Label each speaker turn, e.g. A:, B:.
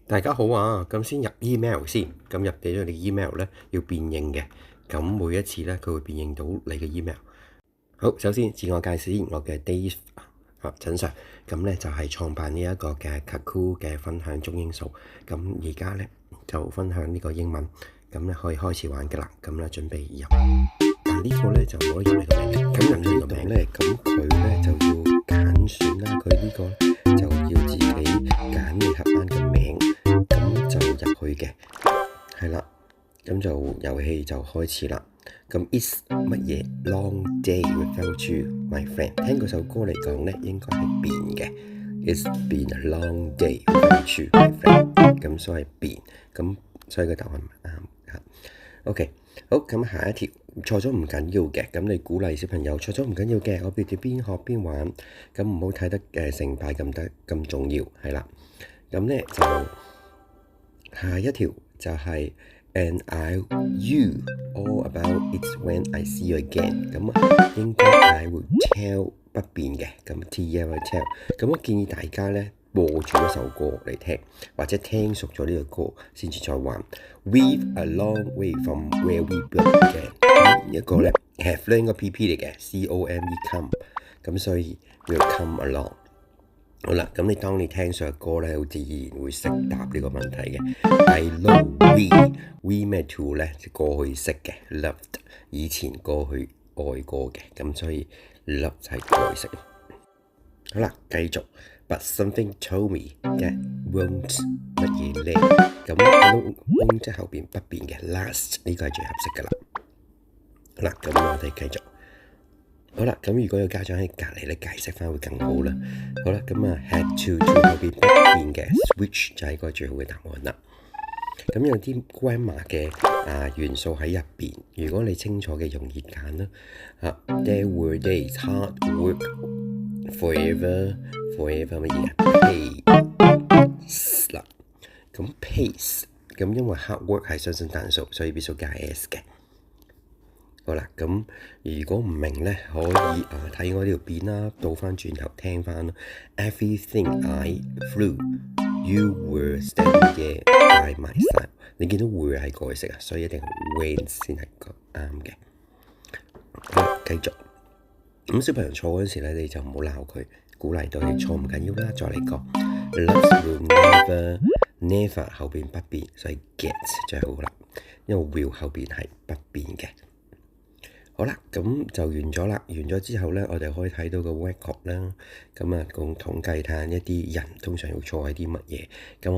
A: 大家好啊！咁先入 email 先，咁入俾咗你 email 咧要辨認嘅，咁每一次咧佢會辨認到你嘅 email。好，首先自我介紹先，我嘅 Dave 陳 Sir，咁咧就係創辦呢一個嘅 Kahoot 嘅分享中英數，咁而家咧就分享呢個英文，咁咧可以開始玩㗎啦，咁咧準備入。但呢個咧就唔可以入你個名嘅，咁人哋個名咧，咁佢咧就要揀選啦，佢呢個就要自己揀你合班嘅名。咁就入去嘅，係啦，咁就遊戲就開始啦。咁 It's 乜嘢 Long day without you, my friend。聽嗰首歌嚟講咧，應該係變嘅。It's been a long day without you, my friend。咁所以係變，咁所以個答案啱嚇。OK， 好，咁下一條錯咗唔緊要嘅，咁你鼓勵小朋友錯咗唔緊要嘅，我哋邊學邊玩，咁唔好睇得成敗咁重要，係啦。咁咧就下一條就係 And I'll you all about it when I see you again。咁應該 I will tell 不變嘅，咁 T-L tell。咁我建議大家咧播住一首歌嚟聽，或者聽熟咗呢個歌先至再玩。We've a long way from where we began。一個咧 have 咧應該 PP 嚟嘅 C-O-M-E come。咁所以 will come along。好啦，咁當你聽上歌咧，好自然會識答呢個問題嘅。I love we 咩 to 咧，就過去式嘅 loved， 以前過去愛過嘅，咁所以 love 就係過去式。好啦，繼續。But something told me that won't 乜嘢咧？咁 won't 即係後邊不變嘅 last， 呢個係最合適噶啦。好啦，咁我哋繼續。好啦，咁如果有家長喺隔離咧解釋翻會更好啦。好啦，咁had to 後邊不變嘅 switch 就係個最好嘅答案啦。咁有啲 grammar 嘅元素喺入邊，如果你清楚嘅容易揀啦。There were days hard work forever 乜嘢？pace 啦，咁 pace 咁因為 hard work 係雙聲單數，所以必須加 s 嘅。好啦，咁如果唔明咧，可以睇我呢條片啦，倒翻轉頭聽翻啦。Everything I flew, you were standing there by my side。你見到 were 係過去式啊，所以一定係 when 先係個啱嘅。好，繼續。咁小朋友錯嗰陣時咧，你就唔好鬧佢，鼓勵到佢錯唔緊要啦，再嚟講。Loves will never 後邊不變，所以 get 最好啦，因為 will 後邊係不變嘅。好啦，咁就完咗啦。完咗之後咧，我哋可以睇到個 record 啦。咁共統計睇下一啲人通常要錯喺啲乜嘢。咁